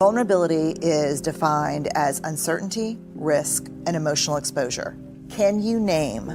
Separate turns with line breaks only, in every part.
Vulnerability is defined as uncertainty, risk, and emotional exposure. Can you name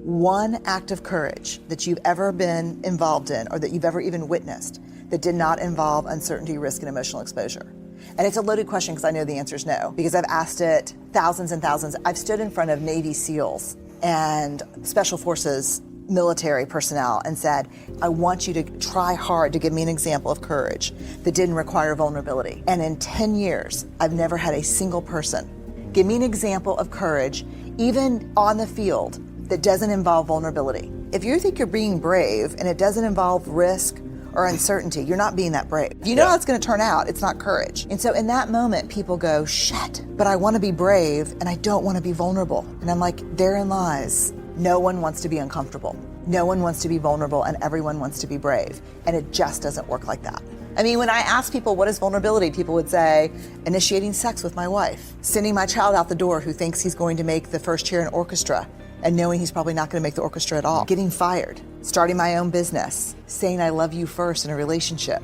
one act of courage that you've ever been involved in or that you've ever even witnessed that did not involve uncertainty, risk, and emotional exposure? And it's a loaded question because I know the answer is no, because I've asked it thousands and thousands. I've stood in front of Navy SEALs and Special Forces military personnel and said, I want you to try hard to give me an example of courage that didn't require vulnerability. And in 10 years, I've never had a single person give me an example of courage, even on the field, that doesn't involve vulnerability. If you think you're being brave and it doesn't involve risk or uncertainty, you're not being that brave. You know how it's going to turn out. It's not courage. And so in that moment, people go, shit, but I want to be brave and I don't want to be vulnerable. And I'm like, therein lies. No one wants to be uncomfortable. No one wants to be vulnerable, and everyone wants to be brave. And it just doesn't work like that. I mean, when I ask people what is vulnerability, people would say, initiating sex with my wife, sending my child out the door who thinks he's going to make the first chair in orchestra and knowing he's probably not going to make the orchestra at all, getting fired, starting my own business, saying I love you first in a relationship,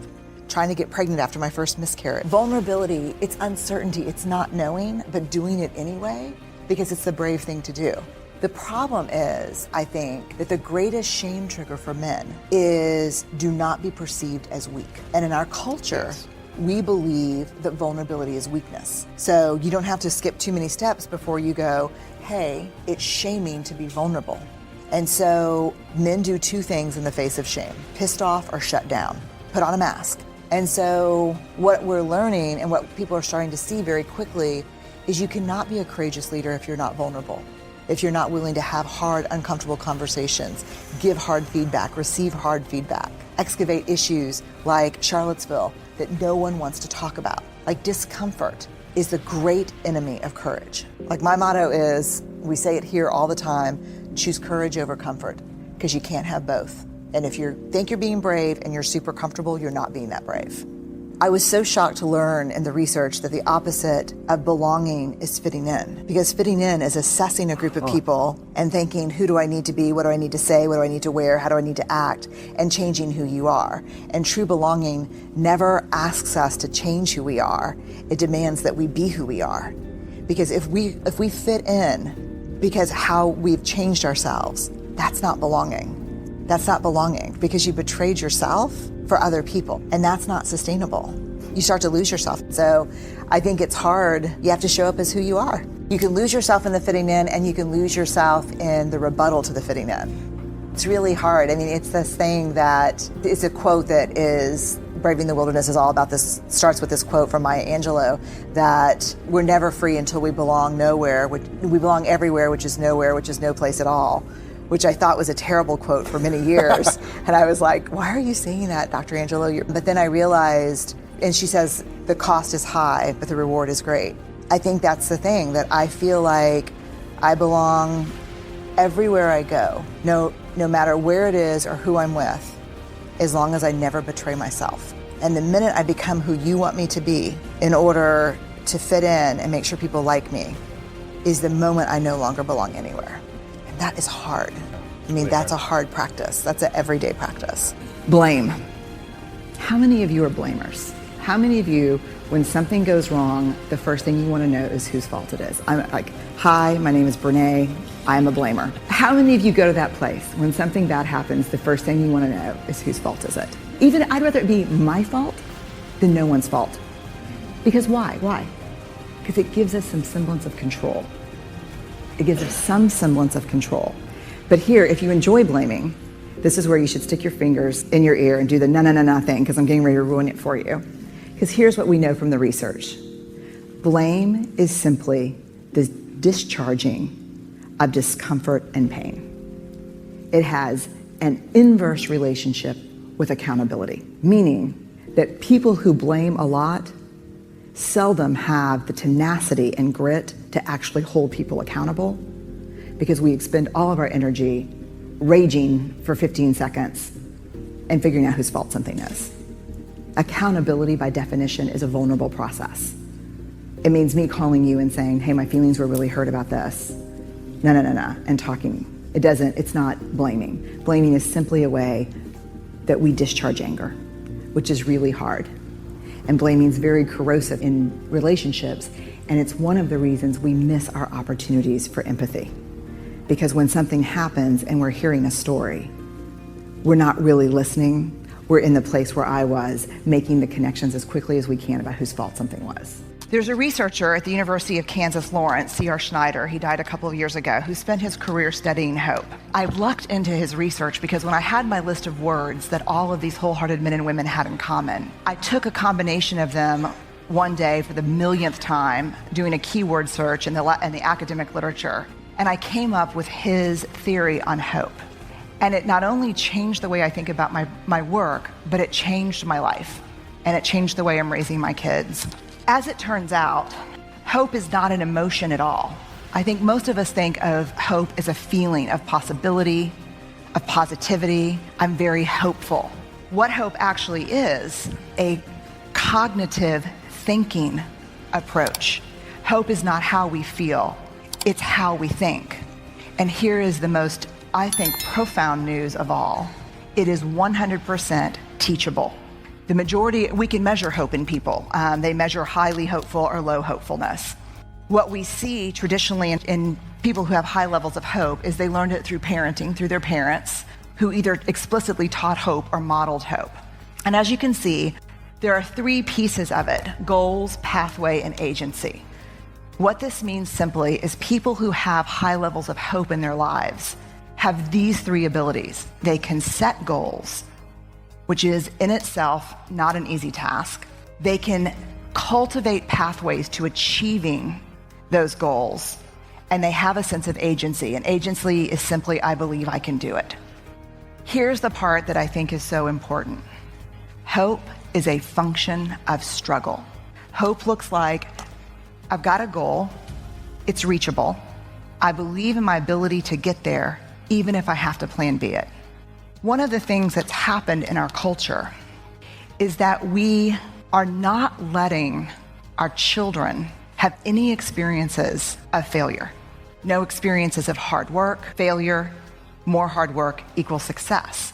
trying to get pregnant after my first miscarriage. Vulnerability, it's uncertainty, it's not knowing, but doing it anyway because it's the brave thing to do. The problem is, I think, that the greatest shame trigger for men is do not be perceived as weak. And in our culture, we believe that vulnerability is weakness. So you don't have to skip too many steps before you go, hey, it's shaming to be vulnerable. And so men do two things in the face of shame: pissed off or shut down, put on a mask. And so what we're learning and what people are starting to see very quickly is you cannot be a courageous leader if you're not vulnerable. If you're not willing to have hard, uncomfortable conversations, give hard feedback, receive hard feedback, excavate issues like Charlottesville that no one wants to talk about. Like, discomfort is the great enemy of courage. Like, my motto is, we say it here all the time, choose courage over comfort, because you can't have both. And if you think you're being brave and you're super comfortable, you're not being that brave. I was so shocked to learn in the research that the opposite of belonging is fitting in. Because fitting in is assessing a group of people and thinking, who do I need to be? What do I need to say? What do I need to wear? How do I need to act? And changing who you are. And true belonging never asks us to change who we are. It demands that we be who we are. Because if we fit in because how we've changed ourselves, that's not belonging. That's not belonging because you betrayed yourself for other people, and that's not sustainable. You start to lose yourself. So I think it's hard. You have to show up as who you are. You can lose yourself in the fitting in, and you can lose yourself in the rebuttal to the fitting in. It's really hard. I mean, it's this thing that is a quote that is, Braving the Wilderness is all about this, starts with this quote from Maya Angelou, that we're never free until we belong nowhere. We belong everywhere, which is nowhere, which is no place at all. Which I thought was a terrible quote for many years. And I was like, why are you saying that, Dr. Angelou? But then I realized, and she says, the cost is high, but the reward is great. I think that's the thing, that I feel like I belong everywhere I go, no matter where it is or who I'm with, as long as I never betray myself. And the minute I become who you want me to be in order to fit in and make sure people like me is the moment I no longer belong anywhere. That is hard. I mean, that's a hard practice. That's an everyday practice.
Blame. How many of you are blamers? How many of you, when something goes wrong, the first thing you want to know is whose fault it is? I'm like, hi, my name is Brené. I'm a blamer. How many of you go to that place when something bad happens, the first thing you want to know is whose fault is it? Even I'd rather it be my fault than no one's fault. Because why? Why? Because it gives us some semblance of control. It gives us some semblance of control. But here, if you enjoy blaming, this is where you should stick your fingers in your ear and do the na thing, because I'm getting ready to ruin it for you. Because here's what we know from the research. Blame is simply the discharging of discomfort and pain. It has an inverse relationship with accountability, meaning that people who blame a lot seldom have the tenacity and grit to actually hold people accountable, because we expend all of our energy raging for 15 seconds and figuring out whose fault something is. Accountability, by definition, is a vulnerable process. It means me calling you and saying, hey, my feelings were really hurt about this. No, and talking. It's not blaming. Blaming is simply a way that we discharge anger, which is really hard. And blaming is very corrosive in relationships, and it's one of the reasons we miss our opportunities for empathy. Because when something happens and we're hearing a story, we're not really listening. We're in the place where I was, making the connections as quickly as we can about whose fault something was.
There's a researcher at the University of Kansas Lawrence, C.R. Schneider, he died a couple of years ago, who spent his career studying hope. I lucked into his research because when I had my list of words that all of these wholehearted men and women had in common, I took a combination of them one day for the millionth time, doing a keyword search in the academic literature, and I came up with his theory on hope. And it not only changed the way I think about my work, but it changed my life, and it changed the way I'm raising my kids. As it turns out, hope is not an emotion at all. I think most of us think of hope as a feeling of possibility, of positivity. I'm very hopeful. What hope actually is, a cognitive thinking approach. Hope is not how we feel, it's how we think. And here is the most, I think, profound news of all. It is 100% teachable. The majority, we can measure hope in people. They measure highly hopeful or low hopefulness. What we see traditionally in people who have high levels of hope is they learned it through parenting, through their parents, who either explicitly taught hope or modeled hope. And as you can see, there are three pieces of it: goals, pathway, and agency. What this means simply is people who have high levels of hope in their lives have these three abilities. They can set goals, which is in itself not an easy task. They can cultivate pathways to achieving those goals, and they have a sense of agency. And agency is simply, I believe I can do it. Here's the part that I think is so important. Hope is a function of struggle. Hope looks like, I've got a goal, it's reachable. I believe in my ability to get there, even if I have to plan B it. One of the things that's happened in our culture is that we are not letting our children have any experiences of failure. No experiences of hard work, failure, more hard work equals success.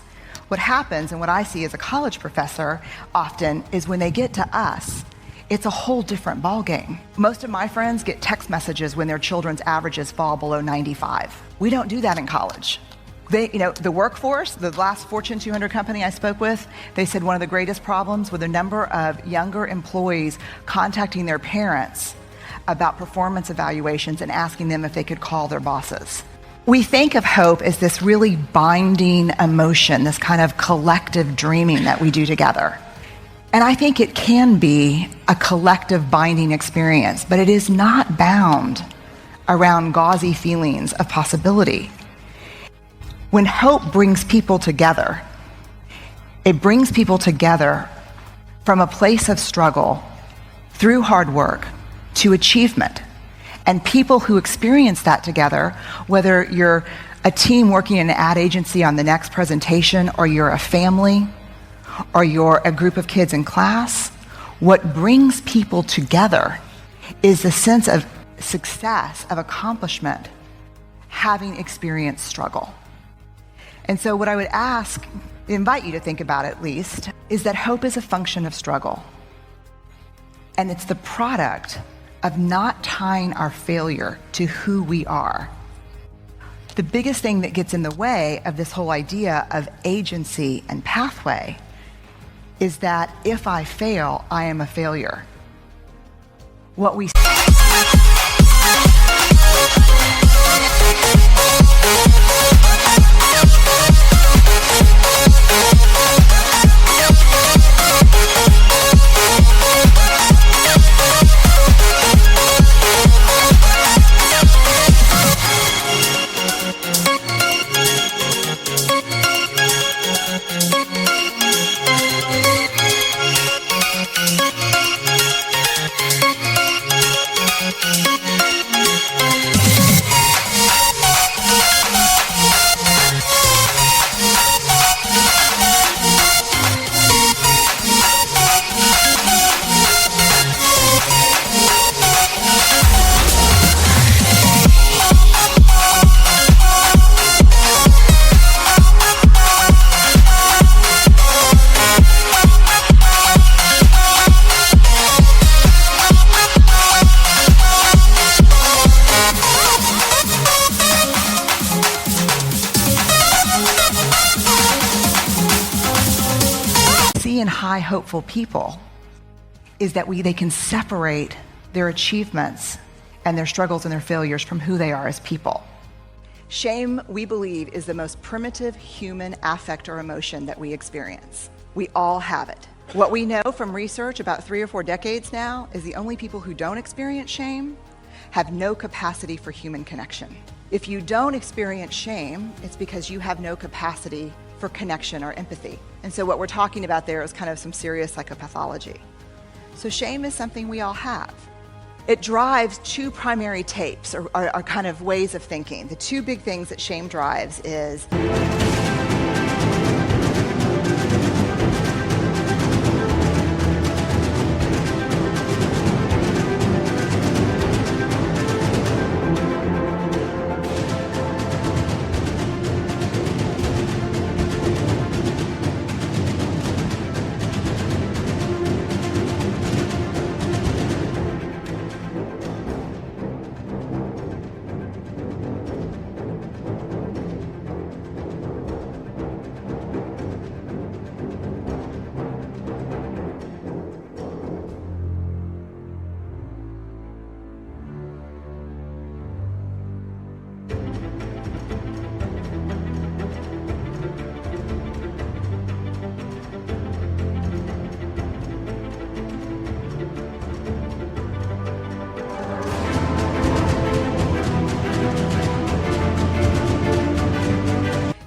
What happens, and what I see as a college professor often, is when they get to us, it's a whole different ballgame. Most of my friends get text messages when their children's averages fall below 95. We don't do that in college. The workforce, the last Fortune 200 company I spoke with, they said one of the greatest problems with a number of younger employees contacting their parents about performance evaluations and asking them if they could call their bosses. We think of hope as this really binding emotion, this kind of collective dreaming that we do together. And I think it can be a collective binding experience, but it is not bound around gauzy feelings of possibility. When hope brings people together, it brings people together from a place of struggle through hard work to achievement. And people who experience that together, whether you're a team working in an ad agency on the next presentation, or you're a family, or you're a group of kids in class, what brings people together is the sense of success, of accomplishment, having experienced struggle. And so what I would invite you to think about at least, is that hope is a function of struggle. And it's the product of not tying our failure to who we are. The biggest thing that gets in the way of this whole idea of agency and pathway is that if I fail, I am a failure. What we
hopeful people is that they can separate their achievements and their struggles and their failures from who they are as people. Shame, we believe, is the most primitive human affect or emotion that we experience. We all have it. What we know from research about 3 or 4 decades now is the only people who don't experience shame have no capacity for human connection. If you don't experience shame, it's because you have no capacity for connection or empathy. And so what we're talking about there is kind of some serious psychopathology. So shame is something we all have. It drives 2 primary tapes or kind of ways of thinking. The 2 big things that shame drives is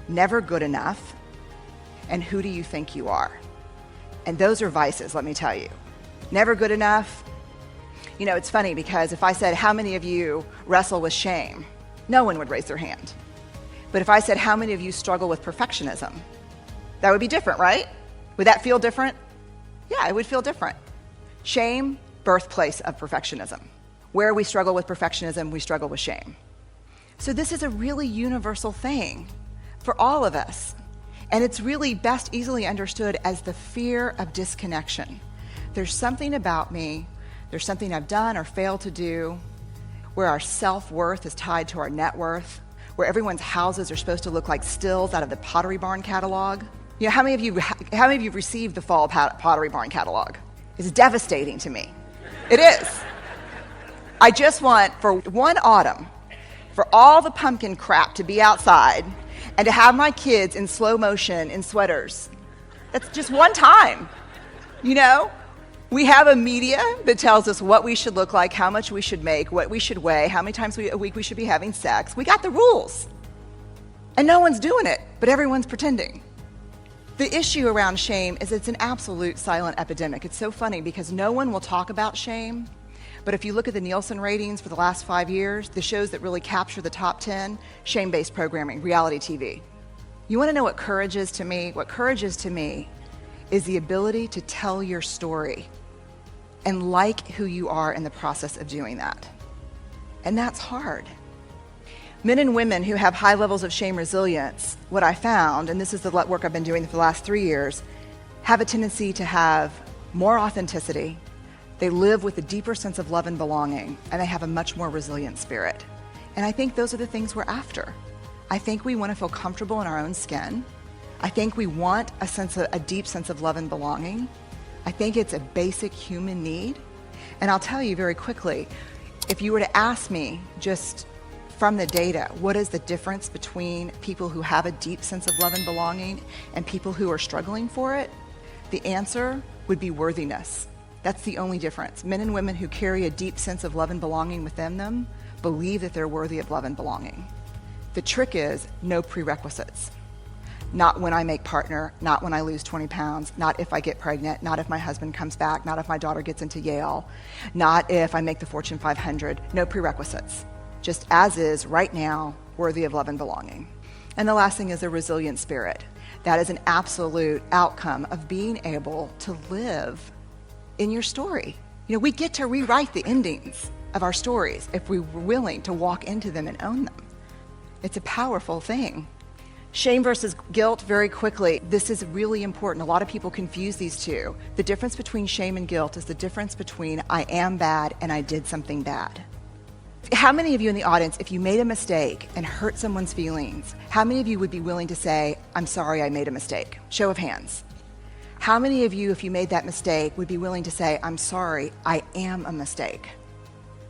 never good enough, and who do you think you are? And those are vices, let me tell you. Never good enough. You know, it's funny because if I said, how many of you wrestle with shame? No one would raise their hand. But if I said, how many of you struggle with perfectionism? That would be different, right? Would that feel different? Yeah, it would feel different. Shame, birthplace of perfectionism. Where we struggle with perfectionism, we struggle with shame. So this is a really universal thing for all of us. And it's really best easily understood as the fear of disconnection. There's something about me, there's something I've done or failed to do, where our self-worth is tied to our net worth, where everyone's houses are supposed to look like stills out of the Pottery Barn catalog. You know, how many of you received the Fall Pottery Barn catalog? It's devastating to me. It is. I just want, for one autumn, for all the pumpkin crap to be outside and to have my kids in slow motion in sweaters. That's just one time, you know? We have a media that tells us what we should look like, how much we should make, what we should weigh, how many times a week we should be having sex. We got the rules. And no one's doing it, but everyone's pretending. The issue around shame is it's an absolute silent epidemic. It's so funny because no one will talk about shame. But if you look at the Nielsen ratings for the last 5 years, the shows that really capture the top 10, shame-based programming, reality TV. You want to know what courage is to me? What courage is to me is the ability to tell your story and like who you are in the process of doing that. And that's hard. Men and women who have high levels of shame resilience, what I found, and this is the work I've been doing for the last 3 years, have a tendency to have more authenticity. They live with a deeper sense of love and belonging, and they have a much more resilient spirit. And I think those are the things we're after. I think we want to feel comfortable in our own skin. I think we want a deep sense of love and belonging. I think it's a basic human need. And I'll tell you very quickly, if you were to ask me just from the data, what is the difference between people who have a deep sense of love and belonging and people who are struggling for it? The answer would be worthiness. That's the only difference. Men and women who carry a deep sense of love and belonging within them believe that they're worthy of love and belonging. The trick is no prerequisites. Not when I make partner, not when I lose 20 pounds, not if I get pregnant, not if my husband comes back, not if my daughter gets into Yale, not if I make the Fortune 500. No prerequisites. Just as is, right now, worthy of love and belonging. And the last thing is a resilient spirit. That is an absolute outcome of being able to live in your story. You know, we get to rewrite the endings of our stories if we were willing to walk into them and own them. It's a powerful thing. Shame versus guilt, very quickly. This is really important. A lot of people confuse these two. The difference between shame and guilt is the difference between I am bad and I did something bad. How many of you in the audience, if you made a mistake and hurt someone's feelings, how many of you would be willing to say, I'm sorry I made a mistake? Show of hands.
How many of you, if you made that mistake, would be willing to say, I'm sorry, I am a mistake?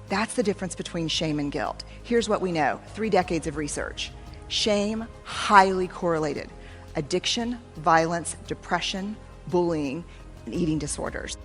That's the difference between shame and guilt. Here's what we know, 3 decades of research. Shame, highly correlated. Addiction, violence, depression, bullying, and eating disorders.